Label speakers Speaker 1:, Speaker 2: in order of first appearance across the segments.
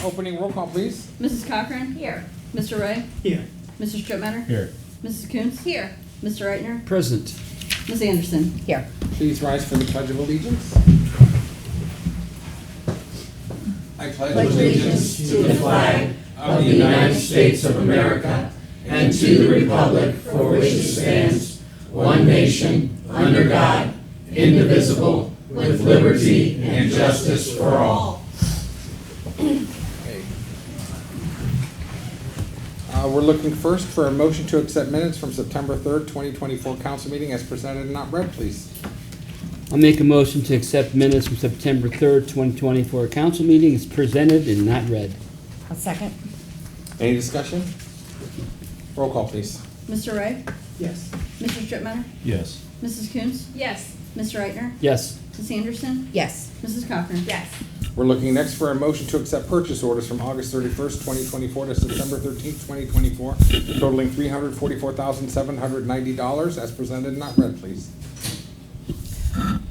Speaker 1: Opening roll call, please.
Speaker 2: Mrs. Cochran? Here. Mr. Ray?
Speaker 3: Here.
Speaker 2: Mr. Strittmatter?
Speaker 4: Here.
Speaker 2: Mrs. Coontz? Here. Mr. Reitner?
Speaker 4: Present.
Speaker 2: Ms. Anderson?
Speaker 5: Here.
Speaker 1: Please rise for the Pledge of Allegiance. I
Speaker 5: Pledge allegiance to the flag of the United States of America and to the republic for which it stands, one nation, under God, indivisible, with liberty and justice for all.
Speaker 1: We're looking first for a motion to accept minutes from September 3rd, 2024 council meeting as presented and not read, please.
Speaker 4: I'll make a motion to accept minutes from September 3rd, 2024 council meeting as presented and not read.
Speaker 5: A second.
Speaker 1: Any discussion? Roll call, please.
Speaker 2: Mr. Ray?
Speaker 3: Yes.
Speaker 2: Mr. Strittmatter?
Speaker 4: Yes.
Speaker 2: Mrs. Coontz? Yes. Mr. Reitner?
Speaker 4: Yes.
Speaker 2: Ms. Anderson?
Speaker 5: Yes.
Speaker 2: Mrs. Cochran?
Speaker 5: Yes.
Speaker 1: We're looking next for a motion to accept purchase orders from August 31st, 2024 to September 13th, 2024, totaling $344,790 as presented and not read, please.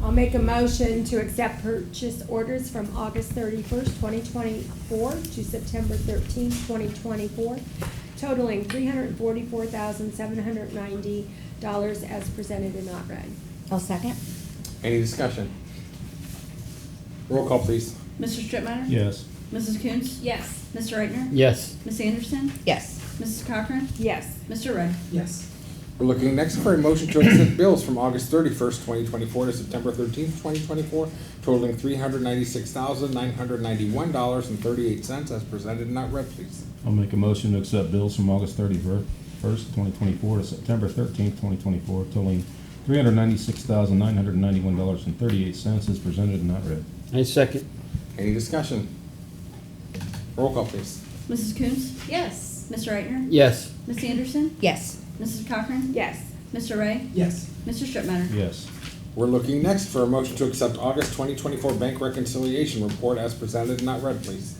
Speaker 6: I'll make a motion to accept purchase orders from August 31st, 2024 to September 13th, 2024, totaling $344,790 as presented and not read.
Speaker 5: I'll second.
Speaker 1: Any discussion? Roll call, please.
Speaker 2: Mr. Strittmatter?
Speaker 4: Yes.
Speaker 2: Mrs. Coontz? Yes. Mr. Reitner?
Speaker 4: Yes.
Speaker 2: Ms. Anderson?
Speaker 5: Yes.
Speaker 2: Mrs. Cochran?
Speaker 6: Yes.
Speaker 2: Mr. Ray?
Speaker 3: Yes.
Speaker 1: We're looking next for a motion to accept bills from August 31st, 2024 to September 13th, 2024, totaling $396,991.38 as presented and not read, please.
Speaker 7: I'll make a motion to accept bills from August 31st, 2024 to September 13th, 2024, totaling $396,991.38 as presented and not read.
Speaker 4: I second.
Speaker 1: Any discussion? Roll call, please.
Speaker 2: Mrs. Coontz? Yes. Mr. Reitner?
Speaker 4: Yes.
Speaker 2: Ms. Anderson?
Speaker 5: Yes.
Speaker 2: Mrs. Cochran?
Speaker 6: Yes.
Speaker 2: Mr. Ray?
Speaker 3: Yes.
Speaker 2: Mr. Strittmatter?
Speaker 7: Yes.
Speaker 1: We're looking next for a motion to accept August 2024 bank reconciliation report as presented and not read, please.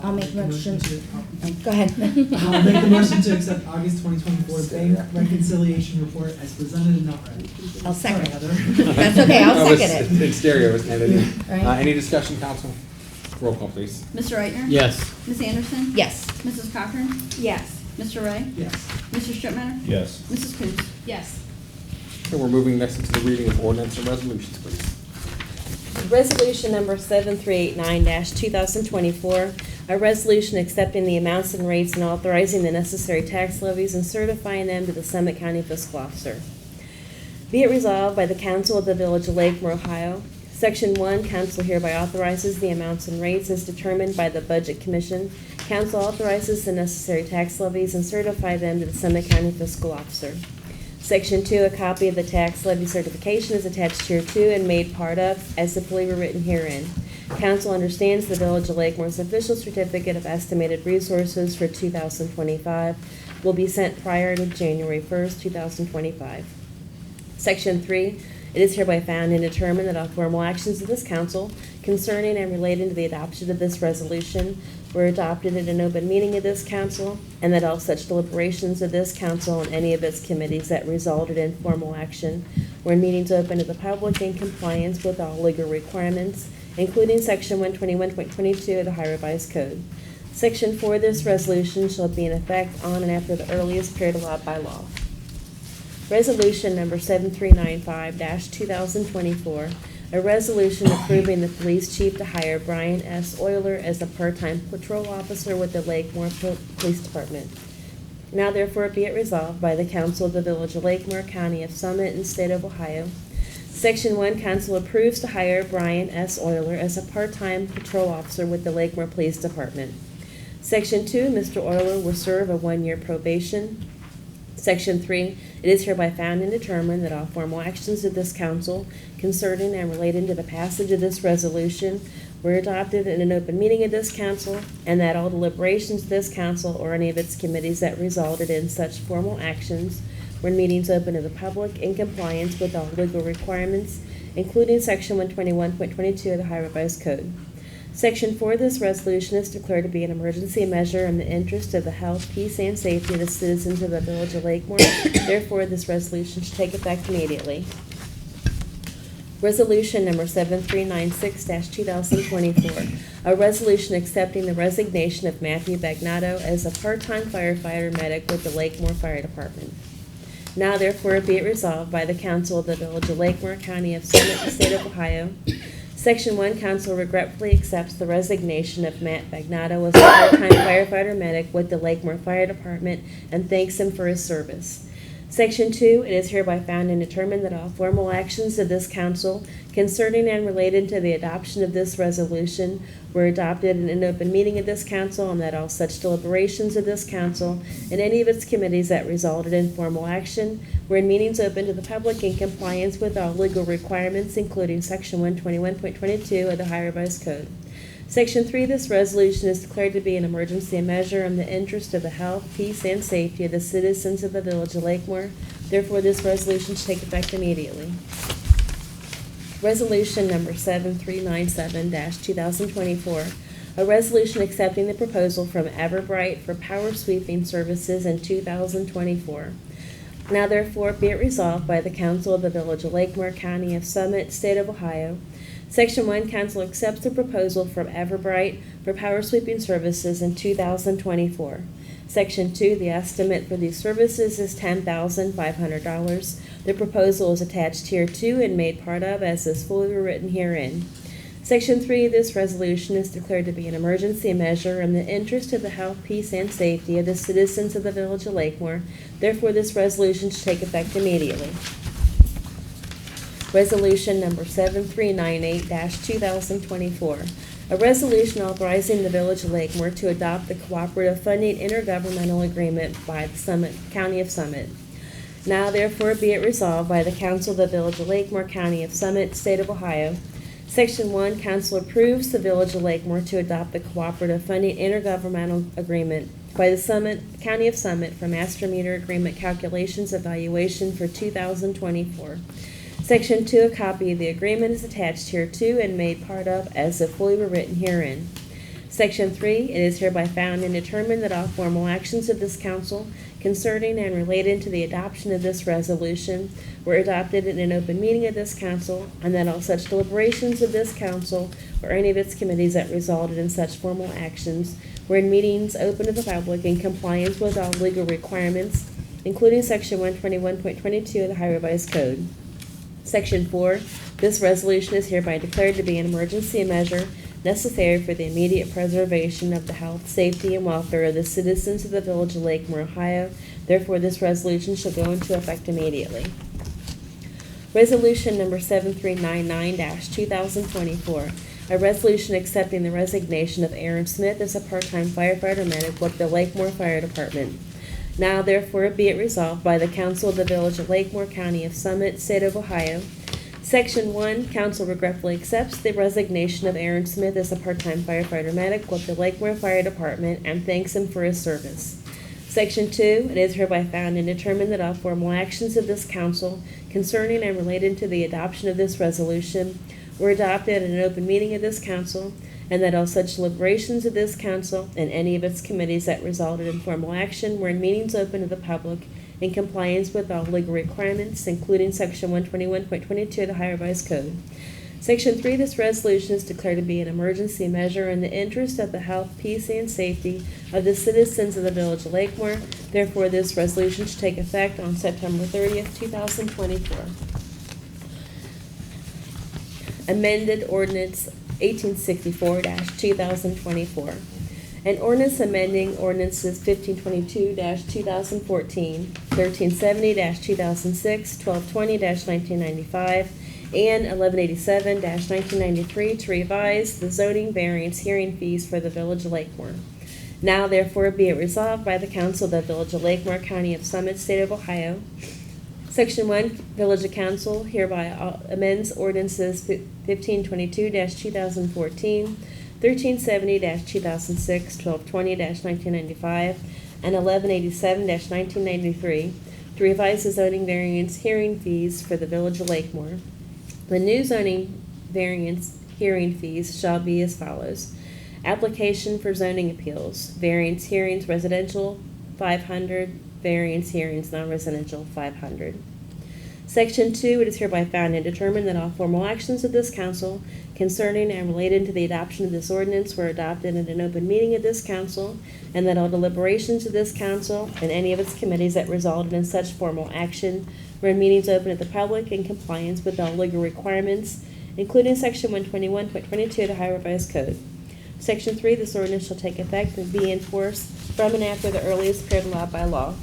Speaker 5: I'll make a motion.
Speaker 3: to.
Speaker 5: Oh, go ahead.
Speaker 3: I'll make the motion to accept August 2024 bank reconciliation report as presented and not read.
Speaker 5: I'll second.
Speaker 3: Sorry, Heather.
Speaker 5: That's okay, I'll
Speaker 1: Oh, it's-
Speaker 5: second it.
Speaker 1: In stereo, it was handed in.
Speaker 5: Right.
Speaker 1: Any discussion, council? Roll call, please.
Speaker 2: Mr. Reitner?
Speaker 4: Yes.
Speaker 2: Ms. Anderson?
Speaker 5: Yes.
Speaker 2: Mrs. Cochran?
Speaker 6: Yes.
Speaker 2: Mr. Ray?
Speaker 3: Yes.
Speaker 2: Mr. Strittmatter?
Speaker 7: Yes.
Speaker 2: Mrs. Coontz? Yes.
Speaker 1: Okay, we're moving next into the reading of ordinance and resolutions, please.
Speaker 8: Resolution number 7389-2024, a resolution accepting the amounts and rates and authorizing the necessary tax levies and certifying them to the Summit County Fiscal Officer. Be it resolved by the Council of the Village of Lakemore, Ohio. Section 1, Council hereby authorizes the amounts and rates as determined by the Budget Commission. Council authorizes the necessary tax levies and certify them to the Summit County Fiscal Officer. Section 2, a copy of the tax levy certification is attached here to and made part of as simply written herein. Council understands the Village of Lakemore's official certificate of estimated resources for 2025 will be sent prior to January 1st, 2025. Section 3, it is hereby found and determined that all formal actions of this council concerning and relating to the adoption of this resolution were adopted in an open meeting of this council, and that all such deliberations of this council and any of its committees that resulted in formal action were in meetings open to the public in compliance with all legal requirements, including Section 121.22 of the Ohio Revised Code. Section 4 of this resolution shall be in effect on and after the earliest period allowed by law. Resolution number 7395-2024, a resolution approving the police chief to hire Brian S. Euler as a part-time patrol officer with the Lakemore Police Department. Now therefore be it resolved by the Council of the Village of Lakemore, County of Summit, and State of Ohio. Section 1, Council approves to hire Brian S. Euler as a part-time patrol officer with the Lakemore Police Department. Section 2, Mr. Euler will serve a 1-year probation. Section 3, it is hereby found and determined that all formal actions of this council concerning and relating to the passage of this resolution were adopted in an open meeting of this council, and that all deliberations of this council or any of its committees that resulted in such formal actions were in meetings open to the public in compliance with all legal requirements, including Section 121.22 of the Ohio Revised Code. Section 4 of this resolution is declared to be an emergency measure in the interest of the health, peace, and safety of the citizens of the Village of Lakemore. Therefore, this resolution should take effect immediately. Resolution number 7396-2024, a resolution accepting the resignation of Matthew Bagnato as a part-time firefighter medic with the Lakemore Fire Department. Now therefore be it resolved by the Council of the Village of Lakemore, County of Summit, and State of Ohio. Section 1, Council regretfully accepts the resignation of Matt Bagnato as a part-time firefighter medic with the Lakemore Fire Department and thanks him for his service. Section 2, it is hereby found and determined that all formal actions of this council concerning and related to the adoption of this resolution were adopted in an open meeting of this council, and that all such deliberations of this council and any of its committees that resulted in formal action were in meetings open to the public in compliance with all legal requirements, including Section 121.22 of the Ohio Revised Code. Section 3, this resolution is declared to be an emergency measure in the interest of the health, peace, and safety of the citizens of the Village of Lakemore. Therefore, this resolution should take effect immediately. Resolution number 7397-2024, a resolution accepting the proposal from Everbright for power sweeping services in 2024. Now therefore be it resolved by the Council of the Village of Lakemore, County of Summit, State of Ohio. Section 1, Council accepts the proposal from Everbright for power sweeping services in 2024. Section 2, the estimate for these services is $10,500. The proposal is attached here to and made part of as is fully written herein. Section 3, this resolution is declared to be an emergency measure in the interest of the health, peace, and safety of the citizens of the Village of Lakemore. Therefore, this resolution should take effect immediately. Resolution number 7398-2024, a resolution authorizing the Village of Lakemore to adopt the cooperative funding intergovernmental agreement by the County of Summit. Now therefore be it resolved by the Council of the Village of Lakemore, County of Summit, State of Ohio. Section 1, Council approves the Village of Lakemore to adopt the cooperative funding intergovernmental agreement by the County of Summit for master meter agreement calculations evaluation for 2024. Section 2, a copy of the agreement is attached hereto and made part of as if fully written herein. Section 3, it is hereby found and determined that all formal actions of this council concerning and related to the adoption of this resolution were adopted in an open meeting of this council, and that all such deliberations of this council or any of its committees that resulted in such formal actions were in meetings open to the public in compliance with all legal requirements, including Section 121.22 of the Ohio Revised Code. Section 4, this resolution is hereby declared to be an emergency measure necessary for the immediate preservation of the health, safety, and welfare of the citizens of the Village of Lakemore, Ohio. Therefore, this resolution shall go into effect immediately. Resolution number 7399-2024, a resolution accepting the resignation of Aaron Smith as a part-time firefighter medic with the Lakemore Fire Department. Now therefore be it resolved by the Council of the Village of Lakemore, County of Summit, State of Ohio. Section 1, Council regretfully accepts the resignation of Aaron Smith as a part-time firefighter medic with the Lakemore Fire Department and thanks him for his service. Section 2, it is hereby found and determined that all formal actions of this council concerning and related to the adoption of this resolution were adopted in an open meeting of this council, and that all such deliberations of this council and any of its committees that resulted in formal action were in meetings open to the public in compliance with all legal requirements, including Section 121.22 of the Ohio Revised Code. Section 3, this resolution is declared to be an emergency measure in the interest of the health, peace, and safety of the citizens of the Village of Lakemore. Therefore, this resolution should take effect on September 30th, 2024. Amended Ordinance 1864-2024. An ordinance amending ordinances 1522-2014, 1370-2006, 1220-1995, and 1187-1993 to revise the zoning variance hearing fees for the Village of Lakemore. Now therefore be it resolved by the Council of the Village of Lakemore, County of Summit, State of Ohio. Section 1, Village of Council hereby amends ordinances 1522-2014, 1370-2006, 1220-1995, and 1187-1993 to revise the zoning variance hearing fees for the Village of Lakemore. The new zoning variance hearing fees shall be as follows. Application for zoning appeals, variance hearings residential, $500, variance hearings non-residential, $500. Section 2, it is hereby found and determined that all formal actions of this council concerning and related to the adoption of this ordinance were adopted in an open meeting of this council, and that all deliberations of this council and any of its committees that resulted in such formal action were in meetings open to the public in compliance with all legal requirements, including Section 121.22 of the Ohio Revised Code. Section 3, this ordinance shall take effect and be enforced from and after the earliest period allowed by law.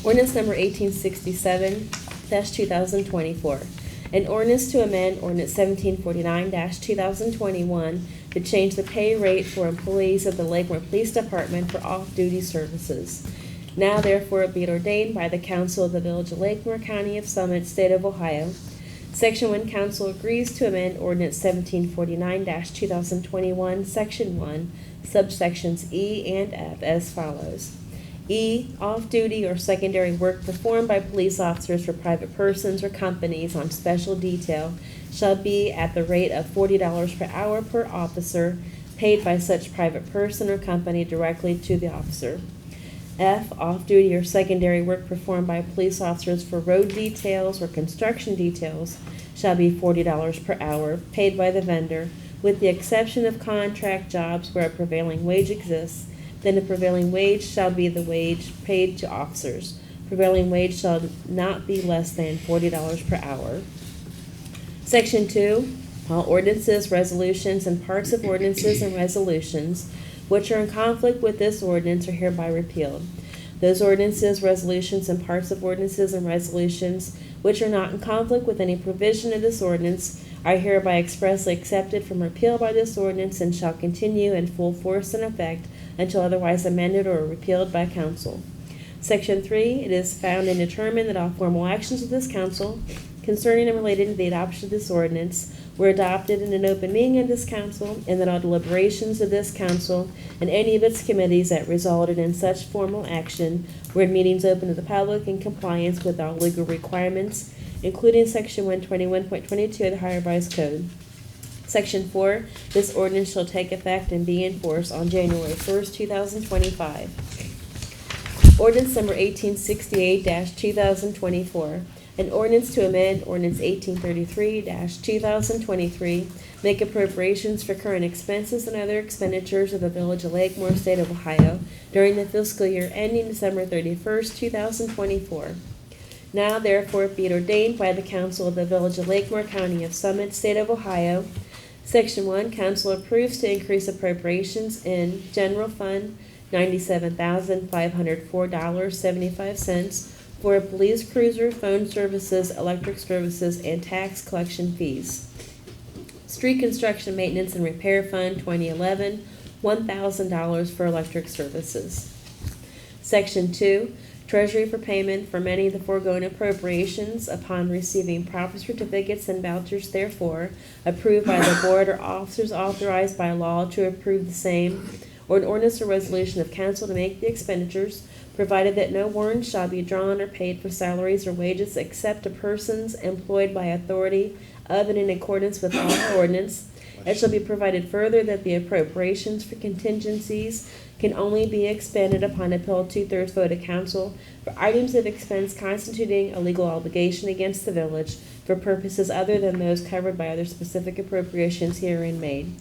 Speaker 8: Ordinance number 1867-2024. An ordinance to amend ordinance 1749-2021 to change the pay rate for employees of the Lakemore Police Department for off-duty services. Now therefore be it ordained by the Council of the Village of Lakemore, County of Summit, State of Ohio. Section 1, Council agrees to amend ordinance 1749-2021, Section 1, subsections E and F as follows. E, off-duty or secondary work performed by police officers for private persons or companies on special detail shall be at the rate of $40 per hour per officer, paid by such private person or company directly to the officer. F, off-duty or secondary work performed by police officers for road details or construction details shall be $40 per hour, paid by the vendor, with the exception of contract jobs where a prevailing wage exists. Then the prevailing wage shall be the wage paid to officers. Prevailing wage shall not be less than $40 per hour. Section 2, all ordinances, resolutions, and parts of ordinances and resolutions which are in conflict with this ordinance are hereby repealed. Those ordinances, resolutions, and parts of ordinances and resolutions which are not in conflict with any provision of this ordinance are hereby expressly accepted from repeal by this ordinance and shall continue in full force and effect until otherwise amended or repealed by council. Section 3, it is found and determined that all formal actions of this council concerning and related to the adoption of this ordinance were adopted in an open meeting of this council, and that all deliberations of this council and any of its committees that resulted in such formal action were in meetings open to the public in compliance with all legal requirements, including Section 121.22 of the Ohio Revised Code. Section 4, this ordinance shall take effect and be enforced on January 1st, 2025. Ordinance number 1868-2024. An ordinance to amend ordinance 1833-2023, make appropriations for current expenses and other expenditures of the Village of Lakemore, State of Ohio, during the fiscal year ending December 31st, 2024. Now therefore be it ordained by the Council of the Village of Lakemore, County of Summit, State of Ohio. Section 1, Council approves to increase appropriations in General Fund $97,504.75 for a police cruiser, phone services, electric services, and tax collection fees. Street Construction Maintenance and Repair Fund 2011, $1,000 for electric services. Section 2, Treasury for payment for many of the foregoing appropriations upon receiving proper certificates and vouchers therefore, approved by the board or officers authorized by law to approve the same, or an ordinance or resolution of council to make the expenditures, provided that no warrants shall be drawn or paid for salaries or wages except to persons employed by authority of and in accordance with our ordinance. It shall be provided further that the appropriations for contingencies can only be expended upon a pill 2/3 vote of council for items of expense constituting a legal obligation against the village for purposes other than those covered by other specific appropriations herein made.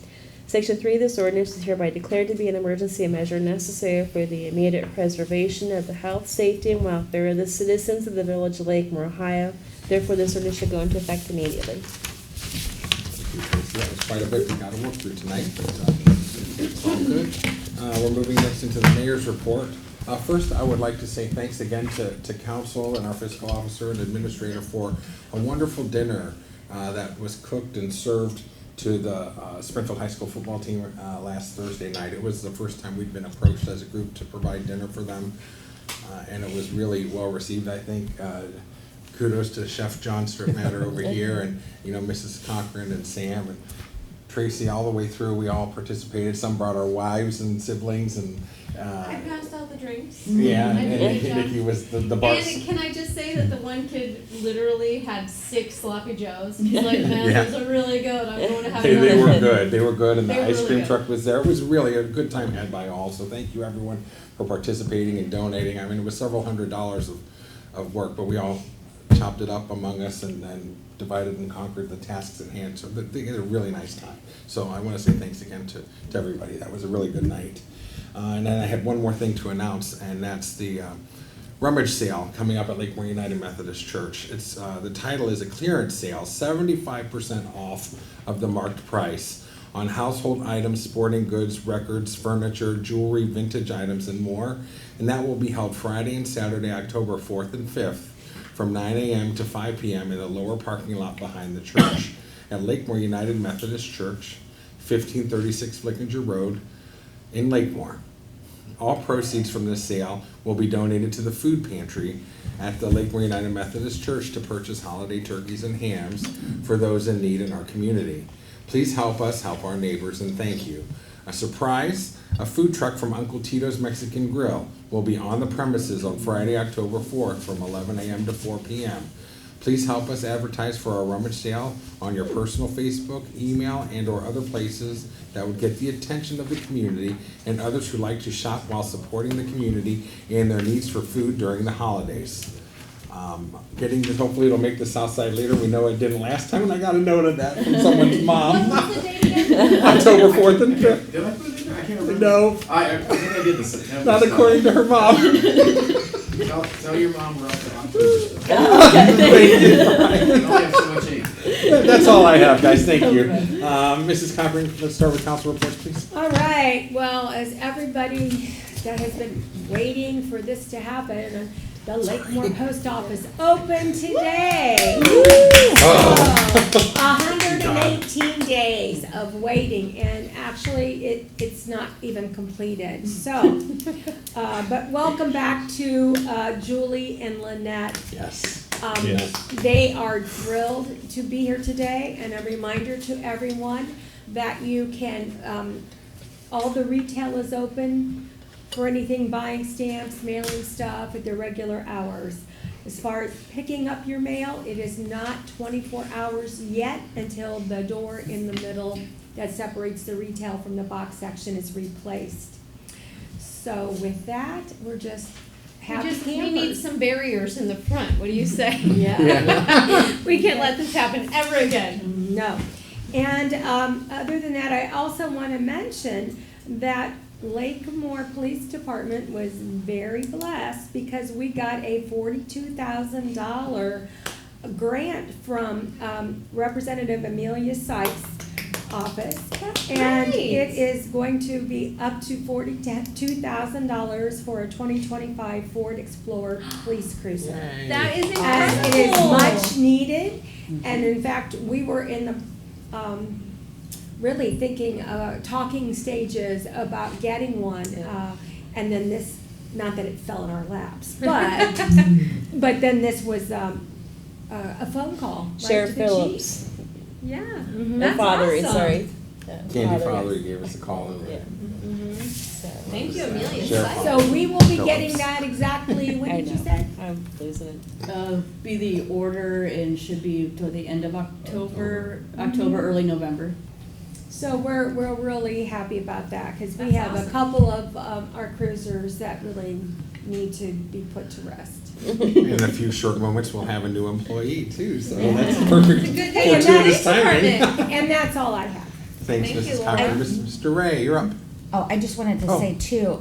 Speaker 8: Section 3 of this ordinance is hereby declared to be an emergency measure necessary for the immediate preservation of the health, safety, and welfare of the citizens of the Village of Lakemore, Ohio. Therefore, this ordinance should go into effect immediately.
Speaker 1: That was quite a bit we got to work through tonight, but it's all good. We're moving next into the mayor's report. First, I would like to say thanks again to council and our fiscal officer and administrator for a wonderful dinner that was cooked and served to the Springfield High School football team last Thursday night. It was the first time we'd been approached as a group to provide dinner for them, and it was really well received, I think. Kudos to Chef John Stripmatter over here, and Mrs. Cochran and Sam and Tracy all the way through. We all participated. Some brought our wives and siblings, and
Speaker 2: I passed out the drinks.
Speaker 1: yeah,
Speaker 2: I did a good job.
Speaker 1: Nikki was the boss.
Speaker 2: And can I just say that the one kid literally had 6 sloppy joes. He's like, man,
Speaker 1: Yeah.
Speaker 2: those are really good. I'm going to have
Speaker 1: They
Speaker 2: another.
Speaker 1: were good. They were good, and
Speaker 2: They
Speaker 1: the
Speaker 2: were
Speaker 1: ice
Speaker 2: really
Speaker 1: cream
Speaker 2: good.
Speaker 1: truck was there. It was really a good time had by all. So thank you everyone for participating and donating. I mean, it was several $100s of work, but we all chopped it up among us and then divided and conquered the tasks at hand. So they had a really nice time. So I want to say thanks again to everybody. That was a really good night. And then I had one more thing to announce, and that's the rummage sale coming up at Lakemore United Methodist Church. It's the title is a clearance sale, 75% off of the marked price on household items, sporting goods, records, furniture, jewelry, vintage items, and more. And that will be held Friday and Saturday, October 4th and 5th from 9 a.m. to 5 p.m. in the lower parking lot behind the church at Lakemore United Methodist Church, 1536 Flickinger Road in Lakemore. All proceeds from this sale will be donated to the food pantry at the Lakemore United Methodist Church to purchase holiday turkeys and hams for those in need in our community. Please help us help our neighbors, and thank you. A surprise, a food truck from Uncle Tito's Mexican Grill will be on the premises on Friday, October 4th from 11 a.m. to 4 p.m. Please help us advertise for our rummage sale on your personal Facebook, email, and or other places that would get the attention of the community and others who like to shop while supporting the community and their needs for food during the holidays. Getting this, hopefully it'll make the South Side leader. We know it didn't last time, and I got a note of that from someone's mom.
Speaker 2: What's the date again?
Speaker 1: October 4th and 5th.
Speaker 5: Did I put it in there? I can't remember.
Speaker 1: No,
Speaker 5: I think I did the September.
Speaker 1: not
Speaker 5: stuff.
Speaker 1: according to her mom.
Speaker 5: Tell your mom we're up to October stuff.
Speaker 1: Thank you.
Speaker 5: You only have so much ink.
Speaker 1: That's all I have, guys. Thank you. Mrs. Cochran, let's start with council reports, please.
Speaker 6: All right, well, as everybody that has been waiting for this to happen, the Lakemore Post Office opened today. So, 118 days of waiting, and actually, it's not even completed. So, but welcome back to Julie and Lynette.
Speaker 1: Yes.
Speaker 7: Yes.
Speaker 6: They are thrilled to be here today, and a reminder to everyone that you can, all the retail is open for anything, buying stamps, mailing stuff at their regular hours. As far as picking up your mail, it is not 24 hours yet until the door in the middle that separates the retail from the box section is replaced. So with that, we're just happy
Speaker 2: We need
Speaker 6: campers.
Speaker 2: some barriers in the front. What do you say?
Speaker 6: Yeah.
Speaker 2: We can't let this happen ever again.
Speaker 6: No. And other than that, I also want to mention that Lakemore Police Department was very blessed because we got a $42,000 grant from Representative Amelia Sykes' office.
Speaker 2: That's
Speaker 6: And
Speaker 2: great.
Speaker 6: it is going to be up to $42,000 for a 2025 Ford Explorer police cruiser.
Speaker 2: That is
Speaker 6: And
Speaker 2: incredible.
Speaker 6: it is much needed, and in fact, we were in the, really thinking, talking stages about getting one, and then this, not that it fell in our laps, but then this was, a phone call, right,
Speaker 8: Sheriff
Speaker 6: to the chief.
Speaker 8: Phillips.
Speaker 6: Yeah.
Speaker 8: Or
Speaker 2: That's
Speaker 8: Father,
Speaker 2: awesome.
Speaker 8: sorry.
Speaker 1: Candy Father gave us a call.
Speaker 8: Yeah. So.
Speaker 2: Thank you, Amelia.
Speaker 1: Sheriff
Speaker 2: Sykes.
Speaker 6: So we will be
Speaker 1: Phillips.
Speaker 6: getting that exactly, what
Speaker 8: I
Speaker 6: did you
Speaker 8: know.
Speaker 6: say?
Speaker 8: I'm losing it.
Speaker 9: Be the order and should be toward the end of October, early November.
Speaker 6: So we're really happy about that, because we
Speaker 2: That's
Speaker 6: have a
Speaker 2: awesome.
Speaker 6: couple of our cruisers that really need to be put to rest.
Speaker 1: In a few short moments, we'll have a new employee too, so
Speaker 6: Yeah.
Speaker 1: that's perfect.
Speaker 2: It's a good
Speaker 6: Hey,
Speaker 2: day
Speaker 6: and
Speaker 2: for the
Speaker 6: that
Speaker 2: police
Speaker 6: is
Speaker 1: timing.
Speaker 2: department.
Speaker 6: And that's all I have.
Speaker 1: Thanks,
Speaker 2: Thank
Speaker 1: Mrs.
Speaker 2: you,
Speaker 1: Cochran.
Speaker 2: Laura.
Speaker 1: Mr. Ray, you're up.
Speaker 10: Oh, I just wanted to
Speaker 1: Oh.
Speaker 10: say too,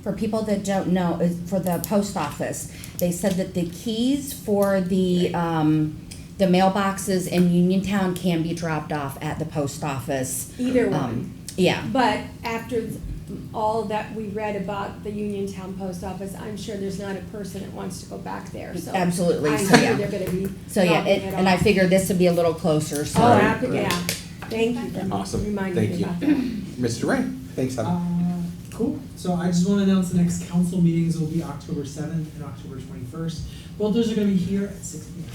Speaker 10: for people that don't know, for the post office, they said that the keys for the mailboxes in Uniontown can be dropped off at the post office.
Speaker 6: Either one.
Speaker 10: Yeah,
Speaker 6: But after all that we read about the Uniontown Post Office, I'm sure there's not a person that wants to go back there, so.
Speaker 10: Absolutely,
Speaker 6: I
Speaker 10: so
Speaker 6: know
Speaker 10: yeah.
Speaker 6: they're gonna be
Speaker 10: so yeah,
Speaker 6: dropping it
Speaker 10: and I
Speaker 6: off.
Speaker 10: figured this would be a little closer, so.
Speaker 6: Oh, yeah, thank you for
Speaker 1: Awesome.
Speaker 6: reminding
Speaker 1: Thank
Speaker 6: me
Speaker 1: you.
Speaker 6: about that.
Speaker 1: Mr. Ray, thanks, Heather.
Speaker 3: Cool. So I just want to announce the next council meetings will be October 7th and October 21st. Both those are going to be here at 6 p.m.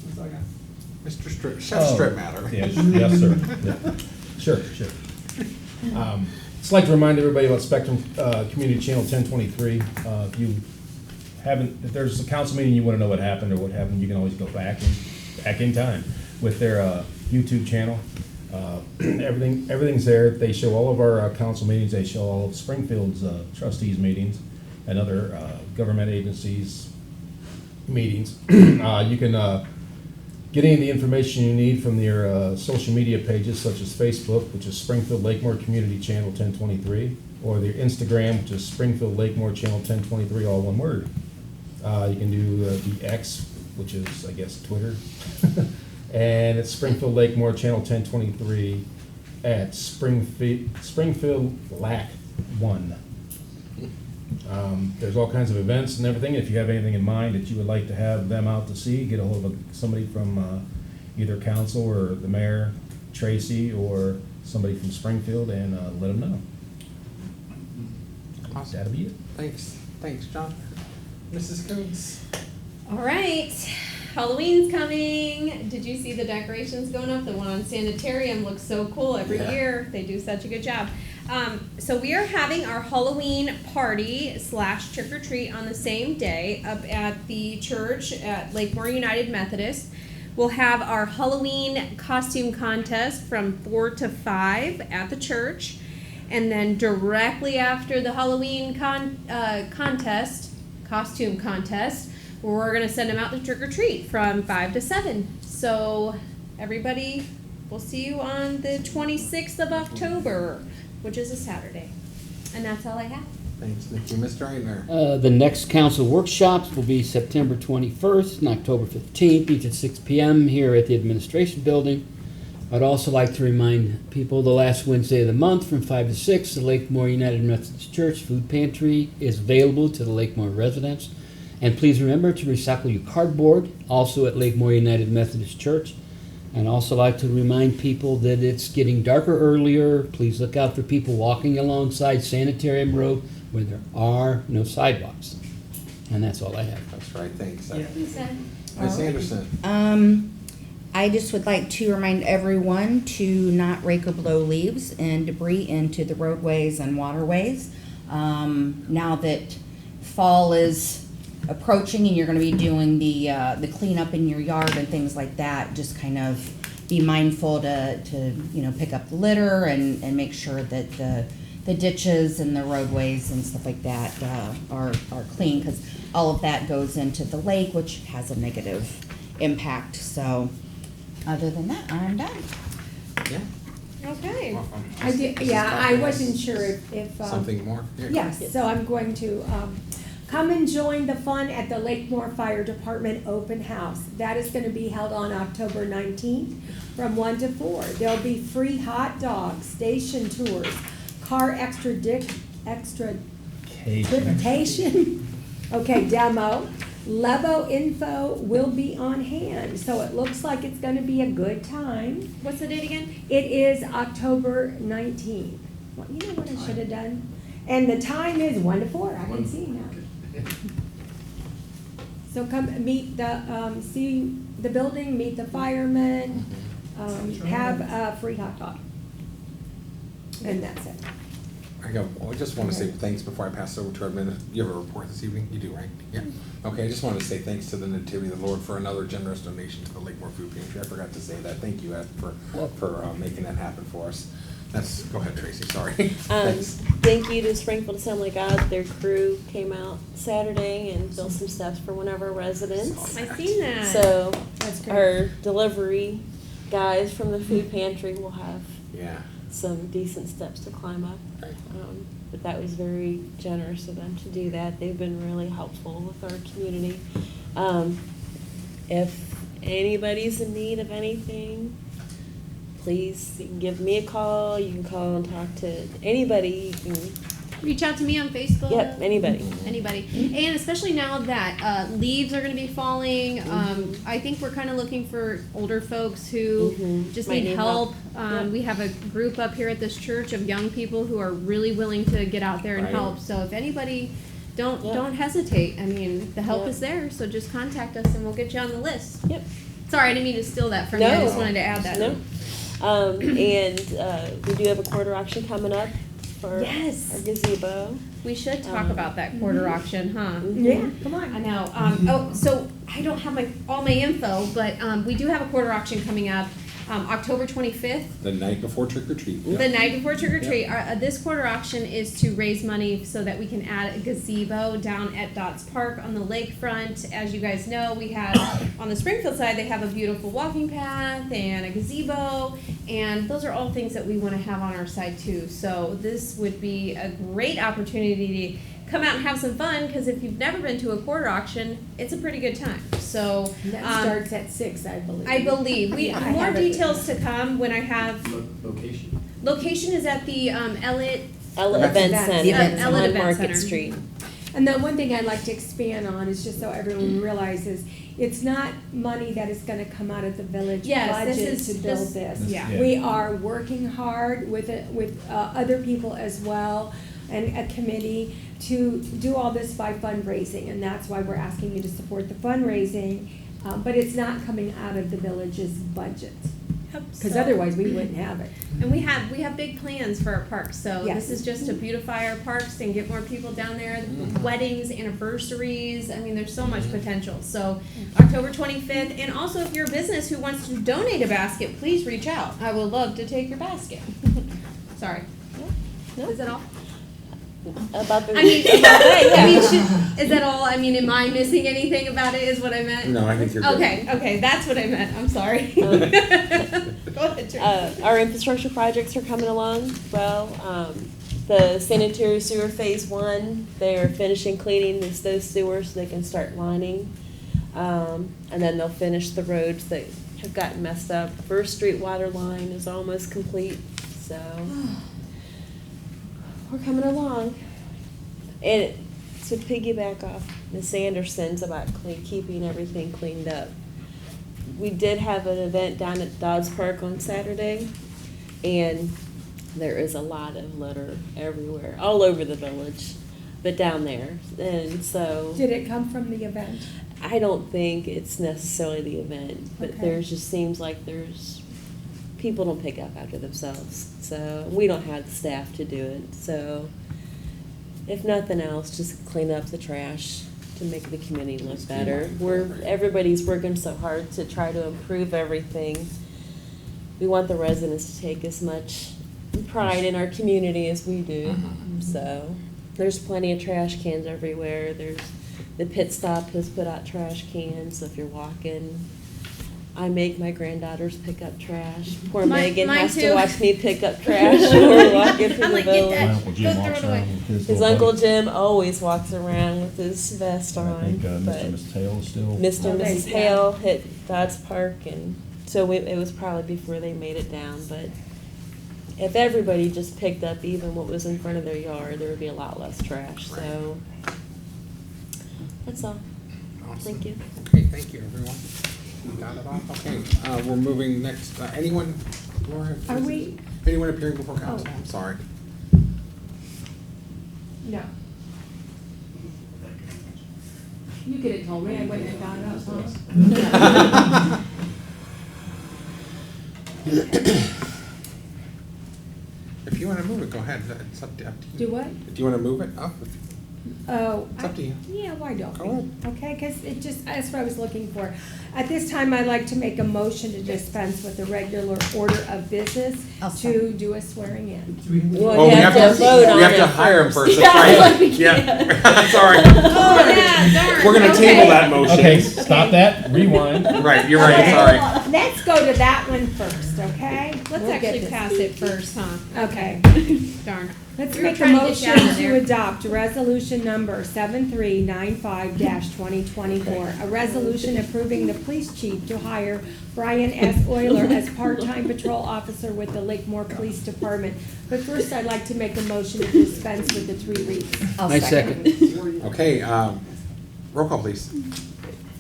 Speaker 3: That's all I got.
Speaker 1: Mr. Chef Stripmatter.
Speaker 7: Yes, yes, sir. Yeah. Sure. Just like to remind everybody about Spectrum Community Channel 1023. If there's a council meeting you want to know what happened, you can always go back in time with their YouTube channel. Everything's there. They show all of our council meetings. They show all of Springfield's trustees meetings and other government agencies, meetings. You can get any of the information you need from your social media pages such as Facebook, which is Springfield Lakemore Community Channel 1023, or their Instagram, which is Springfield Lakemore Channel 1023, all one word. You can do the X, which is, I guess, Twitter. And it's Springfield Lakemore Channel 1023 at Springfield Lac 1. There's all kinds of events and everything. If you have anything in mind that you would like to have them out to see, get a hold of somebody from either council or the mayor, Tracy, or somebody from Springfield, and let them know.
Speaker 1: Awesome.
Speaker 7: That'll be it.
Speaker 1: Thanks, John. Mrs. Coates?
Speaker 2: All right, Halloween's coming. Did you see the decorations going up? The one on Sanitarium looks so cool every year. They do such a good job. So we are having our Halloween party / trick or treat on the same day up at the church at Lakemore United Methodist. We'll have our Halloween costume contest from 4 to 5 at the church. And then directly after the Halloween costume contest, we're gonna send them out to trick or treat from 5 to 7. So everybody, we'll see you on the 26th of October, which is a Saturday. And that's all I have.
Speaker 1: Thanks, Nikki. Mr. Eintner?
Speaker 4: The next council workshops will be September 21st and October 15th, each at 6 p.m. here at the administration building. I'd also like to remind people the last Wednesday of the month from 5 to 6, the Lakemore United Methodist Church food pantry is available to the Lakemore residents. And please remember to recycle your cardboard, also at Lakemore United Methodist Church. And also like to remind people that it's getting darker earlier. Please look out for people walking alongside Sanitarium Road where there are no sidewalks. And that's all I have.
Speaker 1: That's right, thanks.
Speaker 3: Yeah.
Speaker 1: Ms. Anderson?
Speaker 10: I just would like to remind everyone to not rake or blow leaves and debris into the roadways and waterways. Now that fall is approaching and you're going to be doing the cleanup in your yard and things like that, just kind of be mindful to pick up the litter and make sure that the ditches and the roadways and stuff like that are clean, because all of that goes into the lake, which has a negative impact. So other than that, I'm done.
Speaker 1: Yeah.
Speaker 2: Okay.
Speaker 6: I did, yeah, I wasn't sure if.
Speaker 1: Something more? Yeah.
Speaker 6: Yes, so I'm going to, come and join the fun at the Lakemore Fire Department Open House. That is gonna be held on October 19th from 1 to 4. There'll be free hot dogs, station tours, car extrication, okay, demo. Lebo info will be on hand, so it looks like it's gonna be a good time.
Speaker 2: What's the date again?
Speaker 6: It is October 19th. Well, you know what I should have done? And the time is 1 to 4, I can see now. So come meet see the building, meet the firemen, have a free hot dog. And that's it.
Speaker 1: I just want to say thanks before I pass over to our minute. You have a report this evening? You do, right? Yeah. Okay, I just wanted to say thanks to the Nativity of the Lord for another generous donation to the Lakemore Food Pantry. I forgot to say that. Thank you, Ed, for making that happen for us. Go ahead, Tracy, sorry. Thanks.
Speaker 8: Thank you to Springfield Assembly of God. Their crew came out Saturday and built some steps for one of our residents.
Speaker 2: I seen that.
Speaker 8: So
Speaker 6: That's great.
Speaker 8: our delivery guys from the food pantry will have
Speaker 1: Yeah.
Speaker 8: some decent steps to climb up. But that was very generous of them to do that. They've been really helpful with our community. If anybody's in need of anything, please, you can give me a call. You can call and talk to anybody. You can,
Speaker 2: Reach out to me on Facebook.
Speaker 8: yep, anybody.
Speaker 2: Anybody. And especially now that leaves are going to be falling, I think we're kind of looking for older folks who just
Speaker 8: Might
Speaker 2: need help.
Speaker 8: Yep.
Speaker 2: We have a group up here at this church of young people who are really willing to get out there and
Speaker 1: Right.
Speaker 2: help. So if anybody, don't
Speaker 8: Yep.
Speaker 2: don't hesitate. I mean, the help
Speaker 8: Yep.
Speaker 2: is there. So just contact us and we'll get you on the list.
Speaker 8: Yep.
Speaker 2: Sorry, I didn't mean to steal that from you. I
Speaker 8: No.
Speaker 2: just wanted to add that.
Speaker 8: No. And we do have a quarter auction coming up for
Speaker 6: Yes.
Speaker 8: our gazebo.
Speaker 2: We should talk about that quarter auction, huh?
Speaker 6: Yeah, come
Speaker 2: I
Speaker 6: on.
Speaker 2: know. So I don't have all my info, but we do have a quarter auction coming up. October 25th,
Speaker 1: The night before trick or treat.
Speaker 2: the night before trick or treat. This quarter auction is to raise money so that we can add a gazebo down at Dots Park on the lakefront. As you guys know, we have on the Springfield side, they have a beautiful walking path and a gazebo, and those are all things that we want to have on our side too. So this would be a great opportunity to come out and have some fun, because if you've never been to a quarter auction, it's a pretty good time. So
Speaker 6: That starts at 6, I believe.
Speaker 2: I believe we
Speaker 6: I
Speaker 2: more
Speaker 6: have it.
Speaker 2: details to come when I have.
Speaker 5: Location?
Speaker 2: Location is at the Elliott.
Speaker 8: Ella
Speaker 1: Event
Speaker 8: Event
Speaker 6: Center.
Speaker 8: Center,
Speaker 6: The
Speaker 2: Event
Speaker 8: on
Speaker 2: Center.
Speaker 8: Market
Speaker 2: Center.
Speaker 8: Street.
Speaker 6: And the one thing I'd like to expand on is just so everyone realizes, it's not money that is gonna come out of the village
Speaker 2: Yes, this
Speaker 6: budget
Speaker 2: is-
Speaker 6: to build
Speaker 2: this-
Speaker 6: this.
Speaker 2: yeah.
Speaker 7: Yeah.
Speaker 6: We are working hard with it, with other people as well, and a committee to do all this by fundraising, and that's why we're asking you to support the fundraising, but it's not coming out of the village's budget, because otherwise we wouldn't have it.
Speaker 2: And we have big plans for our parks, so
Speaker 6: Yes.
Speaker 2: this is just to beautify our parks and get more people down there. Weddings, anniversaries, I mean, there's so much potential. So October 25th, and also if you're a business who wants to donate a basket, please reach out. I would love to take your basket. Sorry.
Speaker 8: No.
Speaker 2: Is that all?
Speaker 8: About the.
Speaker 2: I mean,
Speaker 8: yeah.
Speaker 2: is that all? I mean, am I missing anything about it? Is what I meant?
Speaker 1: No, I think you're good.
Speaker 2: Okay, that's what I meant. I'm sorry. Go ahead, Terry.
Speaker 8: Our infrastructure projects are coming along well. The sanitary sewer phase 1, they're finishing cleaning those sewers so they can start lining. And then they'll finish the roads that have gotten messed up. First Street water line is almost complete, so we're coming along. And to piggyback off Miss Anderson's about keeping everything cleaned up, we did have an event down at Dodds Park on Saturday, and there is a lot of litter everywhere, all over the village, but down there. And so
Speaker 6: Did it come from the event?
Speaker 8: I don't think it's necessarily the event, but
Speaker 6: Okay.
Speaker 8: there just seems like people don't pick up after themselves. So we don't have the staff to do it. So if nothing else, just clean up the trash to make the community look better. Everybody's working so hard to try to improve everything. We want the residents to take as much pride in our community as we do. So there's plenty of trash cans everywhere. The pit stop has put out trash cans, so if you're walking, I make my granddaughters pick up trash. Poor Megan
Speaker 2: mine
Speaker 8: has
Speaker 2: too.
Speaker 8: to watch me pick up trash when we're walking through
Speaker 2: I'm
Speaker 8: the
Speaker 2: like, get
Speaker 8: village.
Speaker 2: that.
Speaker 7: My Uncle Jim
Speaker 2: Go throw
Speaker 7: walks
Speaker 2: it away.
Speaker 7: around with his
Speaker 8: His
Speaker 7: little
Speaker 8: Uncle
Speaker 7: buddy.
Speaker 8: Jim always walks around with his vest
Speaker 7: I
Speaker 8: on.
Speaker 7: think
Speaker 8: but
Speaker 7: Mr. and Miss Tail is still.
Speaker 8: Mr. and
Speaker 6: Oh,
Speaker 8: Mrs.
Speaker 6: they-
Speaker 8: Hale hit Dodds Park, and so it was probably before they made it down. But if everybody just picked up even what was in front of their yard, there would be a lot less trash. So that's all.
Speaker 1: Awesome.
Speaker 8: Thank you.
Speaker 1: Okay, thank you, everyone. We got it all? Okay, we're moving next, anyone, Laura?
Speaker 6: Are we,
Speaker 1: Anyone appearing before council?
Speaker 6: Oh.
Speaker 1: I'm sorry.
Speaker 6: no. You could have told me, I wouldn't have got up, huh?
Speaker 1: If you wanna move it, go ahead, it's up to you.
Speaker 6: Do what?
Speaker 1: Do you wanna move it up?
Speaker 6: Oh.
Speaker 1: It's up to you.
Speaker 6: Yeah, why don't
Speaker 1: Go
Speaker 6: we?
Speaker 1: ahead.
Speaker 6: Okay, because it just, that's what I was looking for. At this time, I'd like to make a motion to dispense with the regular order of business
Speaker 10: I'll
Speaker 6: to
Speaker 10: second.
Speaker 6: do a swearing in.
Speaker 3: Do we-
Speaker 8: Well,
Speaker 1: Oh,
Speaker 8: you
Speaker 1: we
Speaker 8: have
Speaker 1: have
Speaker 8: to vote on
Speaker 1: We have
Speaker 8: it
Speaker 1: to hire him first,
Speaker 8: Yeah,
Speaker 1: that's
Speaker 8: I was
Speaker 1: right.
Speaker 8: like, we
Speaker 1: Yeah, sorry.
Speaker 2: Oh, yeah, darn.
Speaker 1: We're gonna
Speaker 2: Okay.
Speaker 1: table that motion.
Speaker 7: Okay, stop that, rewind.
Speaker 1: Right, you're right,
Speaker 6: Okay,
Speaker 1: sorry.
Speaker 6: Let's go to that one first, okay?
Speaker 2: Let's
Speaker 6: We'll get
Speaker 2: actually
Speaker 6: this.
Speaker 2: pass it first, huh?
Speaker 6: Okay.
Speaker 2: Darn.
Speaker 6: Let's
Speaker 2: We were
Speaker 6: make a
Speaker 2: trying to get you
Speaker 6: motion
Speaker 2: out of
Speaker 6: to
Speaker 2: there.
Speaker 6: adopt resolution number 7395-2024. A resolution approving the police chief to hire Brian S. Euler as part-time patrol officer with the Lakemore Police Department. But first, I'd like to make a motion to dispense with the 3 reads.
Speaker 10: I'll
Speaker 4: I second.
Speaker 1: Okay, roll call, please.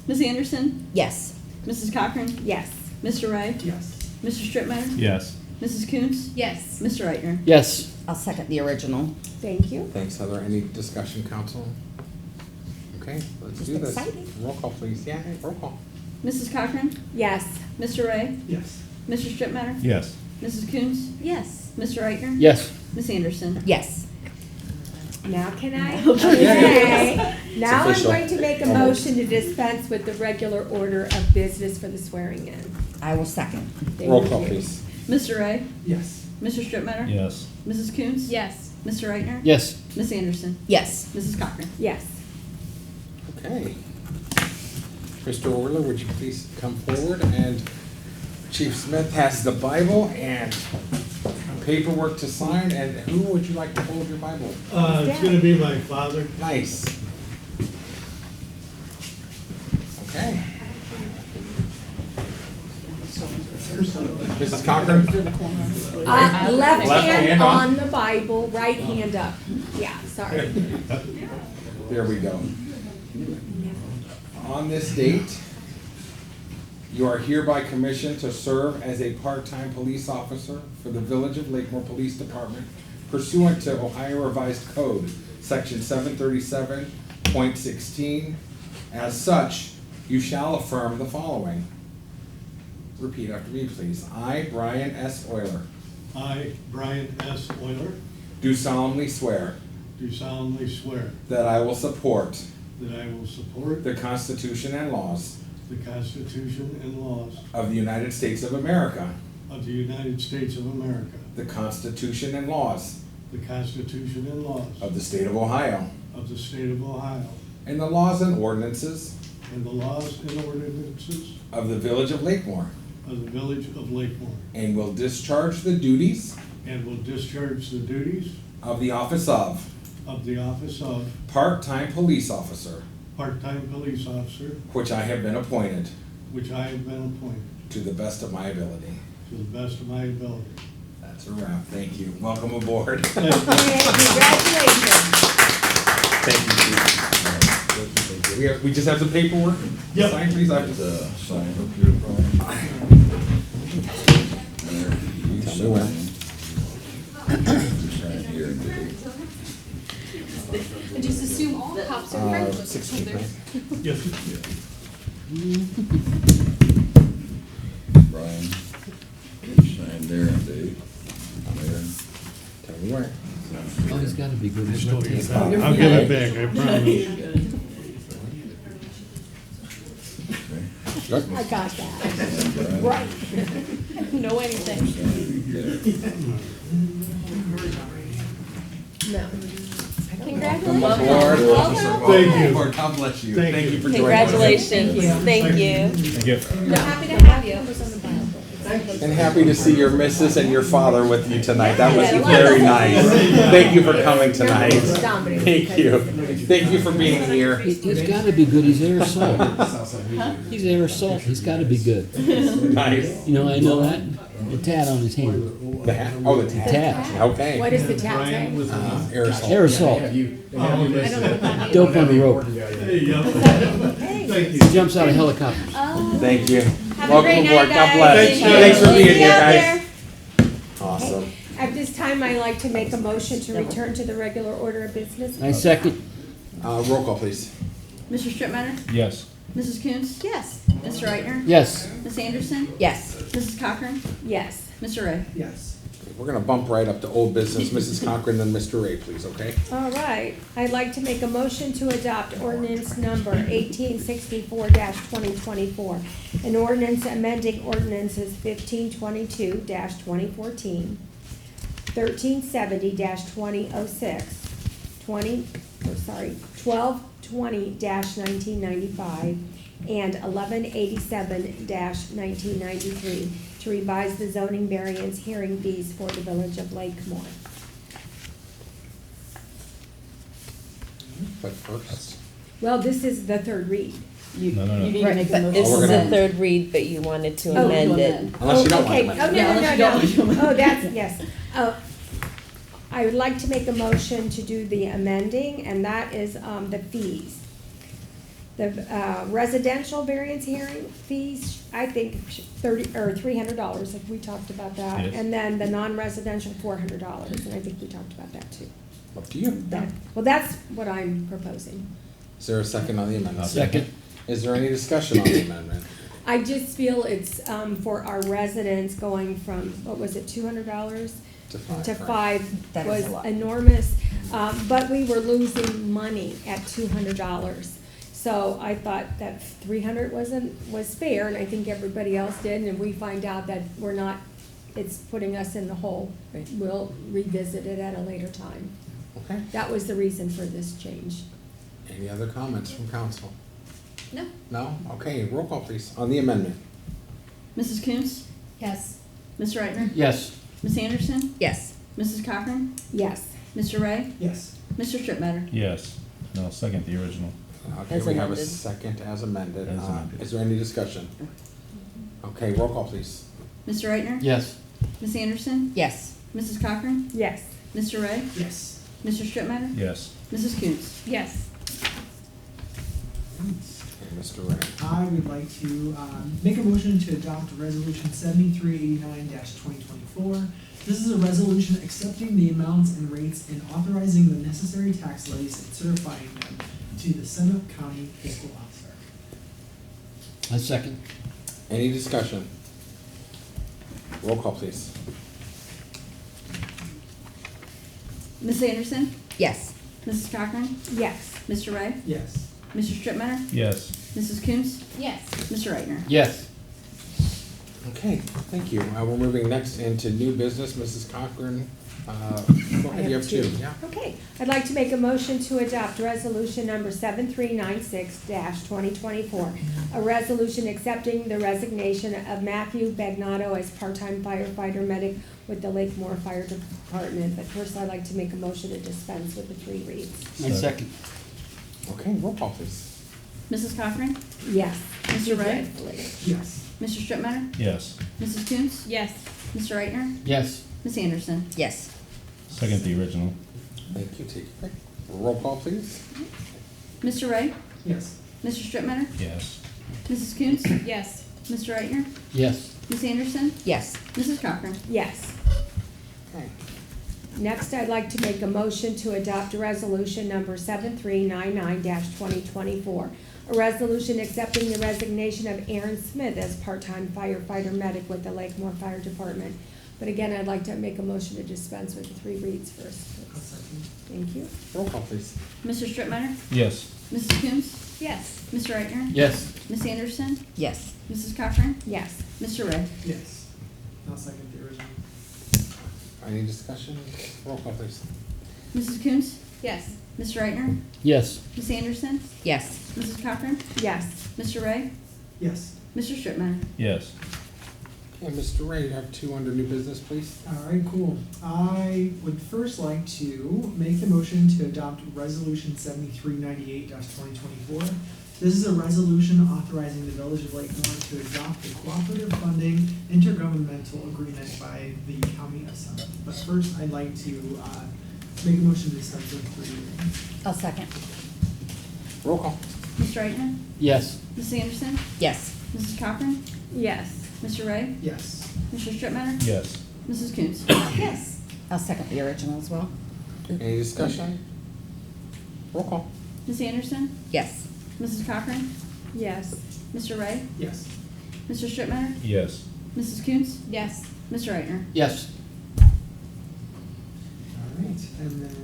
Speaker 9: Ms. Anderson?
Speaker 10: Yes.
Speaker 9: Mrs. Cochran?
Speaker 6: Yes.
Speaker 9: Mr. Ray?
Speaker 3: Yes.
Speaker 9: Mr. Strittmatter?
Speaker 7: Yes.
Speaker 9: Mrs. Coons?
Speaker 2: Yes.
Speaker 9: Mr. Reichner?
Speaker 4: Yes.
Speaker 10: I'll second the original.
Speaker 6: Thank you.
Speaker 1: Thanks, Heather. Any discussion, council? Okay, let's
Speaker 10: Just
Speaker 1: do this.
Speaker 10: exciting.
Speaker 1: Roll call, please. Yeah, roll call.
Speaker 9: Mrs. Cochran?
Speaker 6: Yes.
Speaker 9: Mr. Ray?
Speaker 3: Yes.
Speaker 9: Mr. Strittmatter?
Speaker 7: Yes.
Speaker 9: Mrs. Coons?
Speaker 2: Yes.
Speaker 9: Mr. Reichner?
Speaker 4: Yes.
Speaker 9: Ms. Anderson?
Speaker 10: Yes.
Speaker 6: Now can I?
Speaker 1: Okay.
Speaker 6: Now I'm
Speaker 1: official.
Speaker 6: going to make a motion to dispense with the regular order of business for the swearing in.
Speaker 10: I will second.
Speaker 1: Roll call, please.
Speaker 9: Mr. Ray?
Speaker 3: Yes.
Speaker 9: Mr. Strittmatter?
Speaker 7: Yes.
Speaker 9: Mrs. Coontz?
Speaker 2: Yes.
Speaker 9: Mr. Reichner?
Speaker 4: Yes.
Speaker 9: Miss Anderson?
Speaker 10: Yes.
Speaker 9: Mrs. Cochran?
Speaker 6: Yes.
Speaker 1: Okay. Mr. Orler, would you please come forward? And Chief Smith has the Bible and paperwork to sign. And who would you like to hold your Bible?
Speaker 11: It's gonna be my father.
Speaker 1: Nice. Okay. Mrs. Cochran?
Speaker 6: Left
Speaker 1: Left
Speaker 6: hand
Speaker 1: hand on.
Speaker 6: on the Bible, right hand up. Yeah, sorry.
Speaker 1: There we go. On this date, you are hereby commissioned to serve as a part-time police officer for the Village of Lakemore Police Department pursuant to Ohio Revised Code, Section 737.16. As such, you shall affirm the following. Repeat after me, please. I, Brian S. Euler,
Speaker 11: I, Brian S. Euler,
Speaker 1: do solemnly swear
Speaker 11: do solemnly swear
Speaker 1: that I will support
Speaker 11: that I will support
Speaker 1: the Constitution and laws
Speaker 11: the Constitution and laws
Speaker 1: of the United States of America,
Speaker 11: of the United States of America,
Speaker 1: the Constitution and laws
Speaker 11: the Constitution and laws
Speaker 1: of the State of Ohio,
Speaker 11: of the State of Ohio,
Speaker 1: and the laws and ordinances
Speaker 11: and the laws and ordinances
Speaker 1: of the Village of Lakemore,
Speaker 11: of the Village of Lakemore,
Speaker 1: and will discharge the duties
Speaker 11: and will discharge the duties
Speaker 1: of the office of
Speaker 11: of
Speaker 1: part-time police officer,
Speaker 11: part-time police officer,
Speaker 1: which I have been appointed
Speaker 11: which I have been appointed
Speaker 1: to the best of my ability.
Speaker 11: to the best of my ability.
Speaker 1: That's a wrap. Thank you. Welcome aboard.
Speaker 6: Congratulations.
Speaker 1: Thank you, Chief. We just have some paperwork?
Speaker 11: Yep.
Speaker 1: Sign, please. I have to
Speaker 5: Sign up here,
Speaker 1: Tell me when.
Speaker 5: sign here and date.
Speaker 2: Just assume all cops are friends with each
Speaker 1: 16th,
Speaker 2: other.
Speaker 1: right?
Speaker 11: Yes.
Speaker 5: Brian, sign there and date. There.
Speaker 1: Tell me when.
Speaker 4: Oh, he's gotta be good. He's
Speaker 11: I'll give it back, I promise.
Speaker 1: Good.
Speaker 6: I got that.
Speaker 5: Brian,
Speaker 6: Right.
Speaker 2: Know anything.
Speaker 5: there.
Speaker 6: No.
Speaker 1: Welcome aboard.
Speaker 11: Thank you.
Speaker 1: Lord, God bless you.
Speaker 11: Thank
Speaker 1: Thank
Speaker 11: you.
Speaker 1: you for joining us.
Speaker 8: Congratulations. Thank you.
Speaker 7: Thank you.
Speaker 2: We're happy to have you.
Speaker 1: And happy to see your missus and your father with you tonight. That was very nice. Thank you for coming tonight. Thank you. Thank you for being here.
Speaker 4: He's gotta be good. He's aerosol. He's aerosol. He's gotta be good.
Speaker 1: Nice.
Speaker 4: You know, I know that. The tat on his hand.
Speaker 1: The hat? Oh, the tat.
Speaker 4: Tat.
Speaker 1: Okay.
Speaker 6: What is the tat say?
Speaker 1: Aerosol.
Speaker 4: Aerosol. Dope on the rope.
Speaker 11: Thank you.
Speaker 4: He jumps out of helicopters.
Speaker 1: Thank you.
Speaker 2: Have a
Speaker 1: Welcome
Speaker 2: great
Speaker 1: aboard.
Speaker 2: night,
Speaker 1: God
Speaker 2: guys.
Speaker 1: bless.
Speaker 11: Thank you.
Speaker 1: Thanks for being
Speaker 2: See
Speaker 1: here,
Speaker 2: you out
Speaker 1: guys.
Speaker 2: there.
Speaker 1: Awesome.
Speaker 6: At this time, I'd like to make a motion to return to the regular order of business.
Speaker 4: I second.
Speaker 1: Roll call, please.
Speaker 9: Mr. Strittmatter?
Speaker 7: Yes.
Speaker 9: Mrs. Coontz?
Speaker 2: Yes.
Speaker 9: Mr. Reichner?
Speaker 4: Yes.
Speaker 9: Miss Anderson?
Speaker 10: Yes.
Speaker 9: Mrs. Cochran?
Speaker 6: Yes.
Speaker 9: Mr. Ray?
Speaker 3: Yes.
Speaker 1: We're gonna bump right up to old business. Mrs. Cochran, then Mr. Ray, please, okay?
Speaker 6: All right. I'd like to make a motion to adopt ordinance number 1864-2024. An ordinance amending ordinances 1522-2014, 1370-2006, 1220-1995, and 1187-1993 to revise the zoning variance hearing fees for the Village of Lakemore.
Speaker 1: But first,
Speaker 6: Well, this is the third read.
Speaker 9: You
Speaker 7: No, no, no.
Speaker 9: you need to make a
Speaker 8: But this
Speaker 9: motion.
Speaker 8: is
Speaker 1: we're
Speaker 8: the
Speaker 1: gonna-
Speaker 8: third read, but you wanted to
Speaker 6: Oh,
Speaker 8: amend it.
Speaker 1: unless you don't
Speaker 6: Okay.
Speaker 1: want
Speaker 6: Oh,
Speaker 1: to.
Speaker 6: no,
Speaker 9: Yeah,
Speaker 6: no,
Speaker 9: unless
Speaker 6: no,
Speaker 9: you don't want
Speaker 6: no.
Speaker 9: to.
Speaker 6: Oh, that's, yes. Oh, I would like to make a motion to do the amending, and that is, the fees. The, residential variance hearing fees, I think $300, like we talked about that.
Speaker 7: Yes.
Speaker 6: And then the non-residential, $400, and I think we talked about that too.
Speaker 1: Up to you.
Speaker 6: Well, that's what I'm proposing.
Speaker 1: Is there a second on the amendment?
Speaker 4: Second.
Speaker 1: Is there any discussion on the amendment?
Speaker 6: I just feel it's, for our residents going from, what was it, $200?
Speaker 1: To five.
Speaker 6: To
Speaker 1: right?
Speaker 6: 5
Speaker 10: That is
Speaker 6: was
Speaker 10: a lot.
Speaker 6: enormous, but we were losing money at $200. So I thought that 300 was fair, and I think everybody else did, and if we find out that we're not, it's putting us in the hole, we'll revisit it at a later time.
Speaker 1: Okay.
Speaker 6: That was the reason for this change.
Speaker 1: Any other comments from council?
Speaker 2: No.
Speaker 1: No? Okay, roll call please, on the amendment.
Speaker 9: Mrs. Coontz?
Speaker 2: Yes.
Speaker 9: Mr. Reichner?
Speaker 4: Yes.
Speaker 9: Ms. Anderson?
Speaker 10: Yes.
Speaker 9: Mrs. Cochran?
Speaker 6: Yes.
Speaker 9: Mr. Ray?
Speaker 3: Yes.
Speaker 9: Mr. Strittmatter?
Speaker 7: Yes. No, second the original.
Speaker 1: Okay,
Speaker 8: As
Speaker 1: we have a
Speaker 8: amended.
Speaker 1: second as amended.
Speaker 7: As amended.
Speaker 1: Is there any discussion? Okay, roll call please.
Speaker 9: Mr. Reichner?
Speaker 4: Yes.
Speaker 9: Ms. Anderson?
Speaker 10: Yes.
Speaker 9: Mrs. Cochran?
Speaker 6: Yes.
Speaker 9: Mr. Ray?
Speaker 3: Yes.
Speaker 9: Mr. Strittmatter?
Speaker 7: Yes.
Speaker 9: Mrs. Coontz?
Speaker 2: Yes.
Speaker 1: Okay, Mr. Ray.
Speaker 3: I would like to make a motion to adopt Resolution 7389-2024. This is a resolution accepting the amounts and rates and authorizing the necessary tax levies and certifying them to the Summit County Fiscal Officer.
Speaker 4: A second.
Speaker 1: Any discussion? Roll call please.
Speaker 9: Ms. Anderson?
Speaker 10: Yes.
Speaker 9: Mrs. Cochran?
Speaker 6: Yes.
Speaker 9: Mr. Ray?
Speaker 3: Yes.
Speaker 9: Mr. Strittmatter?
Speaker 7: Yes.
Speaker 9: Mrs. Coontz?
Speaker 2: Yes.
Speaker 9: Mr. Reichner?
Speaker 4: Yes.
Speaker 1: Okay, thank you. We're moving next into new business. Mrs. Cochran, go ahead, you have two. Yeah.
Speaker 6: Okay, I'd like to make a motion to adopt resolution number 7396-2024. A resolution accepting the resignation of Matthew Bagnato as part-time firefighter medic with the Lakemore Fire Department. But first, I'd like to make a motion to dispense with the 3 reads.
Speaker 4: A second.
Speaker 1: Okay, roll call please.
Speaker 9: Mrs. Cochran?
Speaker 6: Yes.
Speaker 9: Mr. Ray?
Speaker 3: Yes.
Speaker 9: Mr. Strittmatter?
Speaker 7: Yes.
Speaker 9: Mrs. Coontz?
Speaker 2: Yes.
Speaker 9: Mr. Reichner?
Speaker 4: Yes.
Speaker 9: Ms. Anderson?
Speaker 10: Yes.
Speaker 7: Second the original.
Speaker 1: Thank you, T. Roll call please.
Speaker 9: Mr. Ray?
Speaker 3: Yes.
Speaker 9: Mr. Strittmatter?
Speaker 7: Yes.
Speaker 9: Mrs. Coontz?
Speaker 2: Yes.
Speaker 9: Mr. Reichner?
Speaker 4: Yes.
Speaker 9: Ms. Anderson?
Speaker 10: Yes.
Speaker 9: Mrs. Cochran?
Speaker 6: Yes.
Speaker 1: Okay.
Speaker 6: Next, I'd like to make a motion to adopt resolution number 7399-2024. A resolution accepting the resignation of Aaron Smith as part-time firefighter medic with the Lakemore Fire Department. But again, I'd like to make a motion to dispense with the 3 reads first.
Speaker 3: I'll second.
Speaker 6: Thank you.
Speaker 1: Roll call please.
Speaker 9: Mr. Strittmatter?
Speaker 7: Yes.
Speaker 9: Mrs. Coontz?
Speaker 2: Yes.
Speaker 9: Mr. Reichner?
Speaker 4: Yes.
Speaker 9: Ms. Anderson?
Speaker 10: Yes.
Speaker 9: Mrs. Cochran?
Speaker 6: Yes.
Speaker 9: Mr. Ray?
Speaker 3: Yes. I'll second the original.
Speaker 1: Any discussion? Roll call please.
Speaker 9: Mrs. Coontz?
Speaker 2: Yes.
Speaker 9: Mr. Reichner?
Speaker 4: Yes.
Speaker 9: Ms. Anderson?
Speaker 10: Yes.
Speaker 9: Mrs. Cochran?
Speaker 6: Yes.
Speaker 9: Mr. Ray?
Speaker 3: Yes.
Speaker 9: Mr. Strittmatter?
Speaker 7: Yes.
Speaker 1: Okay, Mr. Ray, you have 2 under new business, please.
Speaker 3: All right, cool. I would first like to make the motion to adopt Resolution 7398-2024. This is a resolution authorizing the Village of Lakemore to adopt a cooperative funding intergovernmental agreement by the County of Summit. But first, I'd like to make a motion to dispense with 3 readings.
Speaker 10: I'll second.
Speaker 1: Roll call.
Speaker 9: Mr. Reichner?
Speaker 4: Yes.
Speaker 9: Ms. Anderson?
Speaker 10: Yes.
Speaker 9: Mrs. Cochran?
Speaker 2: Yes.
Speaker 9: Mr. Ray?
Speaker 3: Yes.
Speaker 9: Mr. Strittmatter?
Speaker 7: Yes.
Speaker 9: Mrs. Coontz?
Speaker 2: Yes.
Speaker 10: I'll second the original as well.
Speaker 1: Any discussion? Roll call.
Speaker 9: Ms. Anderson?
Speaker 10: Yes.
Speaker 9: Mrs. Cochran?
Speaker 6: Yes.
Speaker 9: Mr. Ray?
Speaker 3: Yes.
Speaker 9: Mr. Strittmatter?
Speaker 7: Yes.
Speaker 9: Mrs. Coontz?
Speaker 2: Yes.
Speaker 9: Mr. Reichner?
Speaker 4: Yes.
Speaker 3: All right, and then,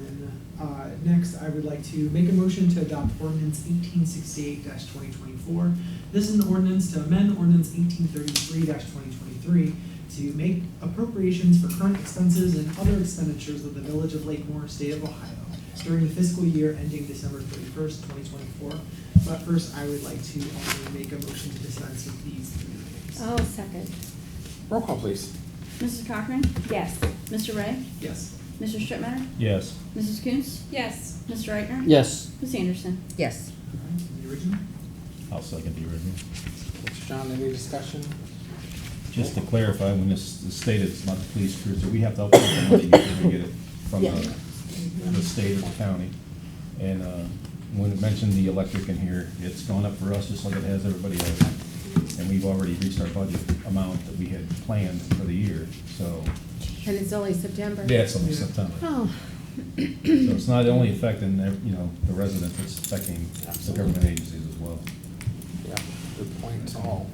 Speaker 3: next, I would like to make a motion to adopt ordinance 1868-2024. This is an ordinance to amend ordinance 1833-2023 to make appropriations for current expenses and other expenditures of the Village of Lakemore, State of Ohio, during the fiscal year ending December 31st, 2024. But first, I would like to also make a motion to dispense with these 3 readings.
Speaker 6: I'll second.
Speaker 1: Roll call please.
Speaker 9: Mrs. Cochran?
Speaker 6: Yes.
Speaker 9: Mr. Ray?
Speaker 3: Yes.
Speaker 9: Mr. Strittmatter?
Speaker 7: Yes.
Speaker 9: Mrs. Coontz?
Speaker 2: Yes.
Speaker 9: Mr. Reichner?
Speaker 4: Yes.
Speaker 9: Ms. Anderson?
Speaker 10: Yes.
Speaker 3: All right, and the original?
Speaker 7: I'll second the original.
Speaker 1: Mr. John, any discussion?
Speaker 7: Just to clarify, when this is stated, it's not the police cruiser, we have to update the money before we get it from the state or the county. And when it mentioned the electric in here, it's gone up for us just like it has everybody else. And we've already reached our budget amount that we had planned for the year, so.
Speaker 6: And it's only September.
Speaker 7: Yeah, it's only September.
Speaker 6: Oh.
Speaker 7: So it's not only affecting, the residents, it's affecting the government agencies as well.
Speaker 1: Yeah, good point all.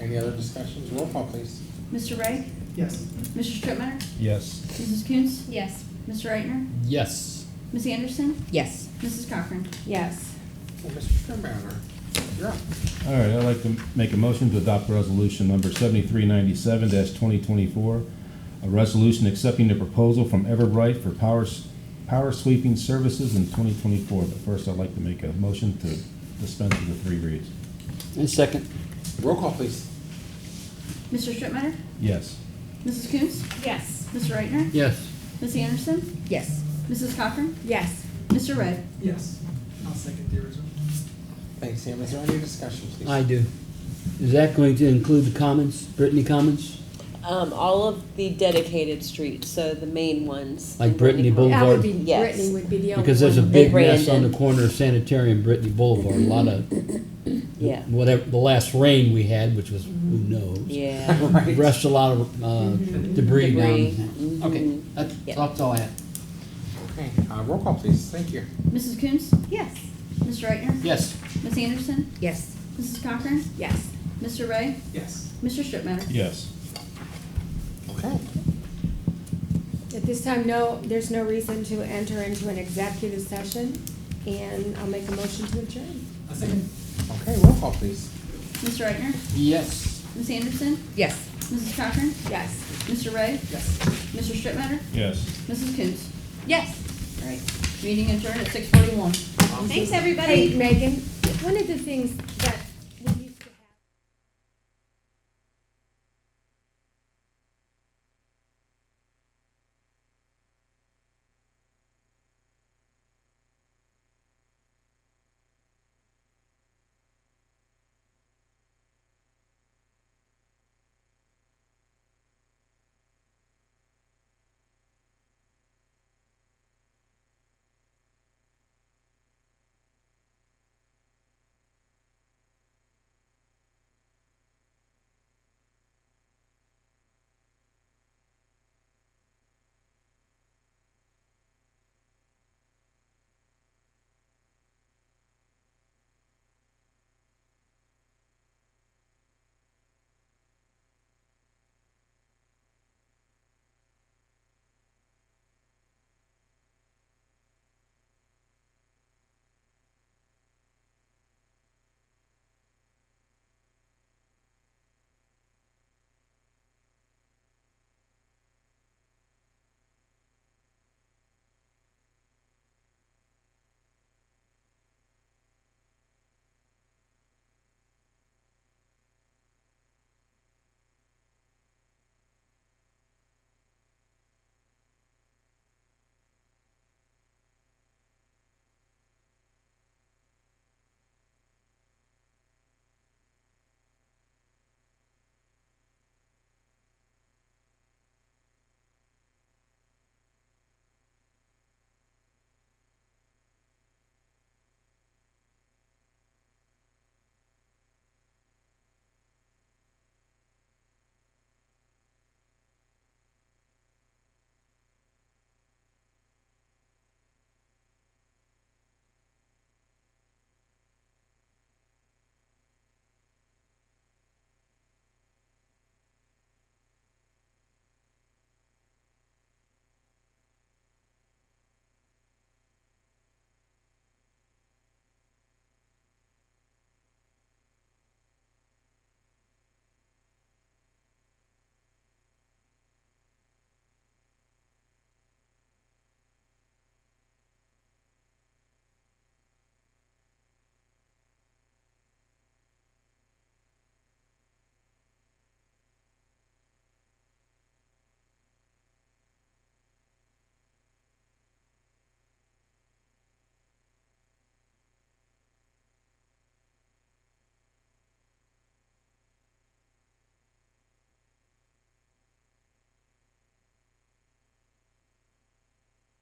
Speaker 1: Any other discussions? Roll call please.
Speaker 9: Mr. Ray?
Speaker 3: Yes.
Speaker 9: Mr. Strittmatter?
Speaker 7: Yes.
Speaker 9: Mrs. Coontz?
Speaker 2: Yes.
Speaker 9: Mr. Reichner?
Speaker 4: Yes.
Speaker 9: Ms. Anderson?
Speaker 10: Yes.
Speaker 9: Mrs. Cochran?
Speaker 6: Yes.
Speaker 1: Okay, Mr. Sternbanner, you're up.
Speaker 7: All right, I'd like to make a motion to adopt resolution number 7397-2024, a resolution accepting the proposal from Everbright for power sweeping services in 2024. But first, I'd like to make a motion to dispense with the 3 reads.
Speaker 4: And second.
Speaker 1: Roll call, please.
Speaker 9: Mr. Strittmatter?
Speaker 7: Yes.
Speaker 9: Mrs. Coombs?
Speaker 2: Yes.
Speaker 9: Mr. Reichner?
Speaker 4: Yes.
Speaker 9: Ms. Anderson?
Speaker 10: Yes.
Speaker 9: Mrs. Cochran?
Speaker 6: Yes.
Speaker 9: Mr. Ray?
Speaker 3: Yes. I'll second the original.
Speaker 1: Thanks, Sam. Is there any discussion, please?
Speaker 4: I do. Is that going to include the comments, Brittany comments?
Speaker 8: All of the dedicated streets, so the main ones.
Speaker 4: Like Brittany
Speaker 6: That
Speaker 4: Boulevard?
Speaker 6: would be,
Speaker 8: Yes.
Speaker 6: Brittany would be the only one.
Speaker 4: Because there's a
Speaker 8: They
Speaker 4: big mess on the
Speaker 8: branded.
Speaker 4: corner of Sanitarium and Brittany Boulevard. A lot of,
Speaker 8: Yeah.
Speaker 4: whatever, the last rain we had, which was, who knows?
Speaker 8: Yeah.
Speaker 1: Right.
Speaker 4: Rushed a lot of debris
Speaker 8: Debris.
Speaker 4: down.
Speaker 8: Mhm.
Speaker 4: Okay, that's
Speaker 8: Yeah.
Speaker 4: that's all I have.
Speaker 1: Okay, roll call, please. Thank you.
Speaker 9: Mrs. Coombs?
Speaker 2: Yes.
Speaker 9: Mr. Reichner?
Speaker 4: Yes.
Speaker 9: Ms. Anderson?
Speaker 10: Yes.
Speaker 9: Mrs. Cochran?
Speaker 6: Yes.
Speaker 9: Mr. Ray?
Speaker 3: Yes.
Speaker 9: Mr. Strittmatter?
Speaker 7: Yes.
Speaker 1: Okay.
Speaker 6: At this time, there's no reason to enter into an executive session, and I'll make a motion to adjourn.
Speaker 3: A second.
Speaker 1: Okay, roll call, please.
Speaker 9: Mr. Reichner?
Speaker 4: Yes.
Speaker 9: Ms. Anderson?
Speaker 10: Yes.
Speaker 9: Mrs. Cochran?
Speaker 6: Yes.
Speaker 9: Mr. Ray?
Speaker 3: Yes.
Speaker 9: Mr. Strittmatter?
Speaker 7: Yes.
Speaker 9: Mrs. Coombs?
Speaker 2: Yes.
Speaker 9: All right, meeting adjourned at 6:41.
Speaker 2: Thanks, everybody.
Speaker 6: Hey, Megan, one of the things that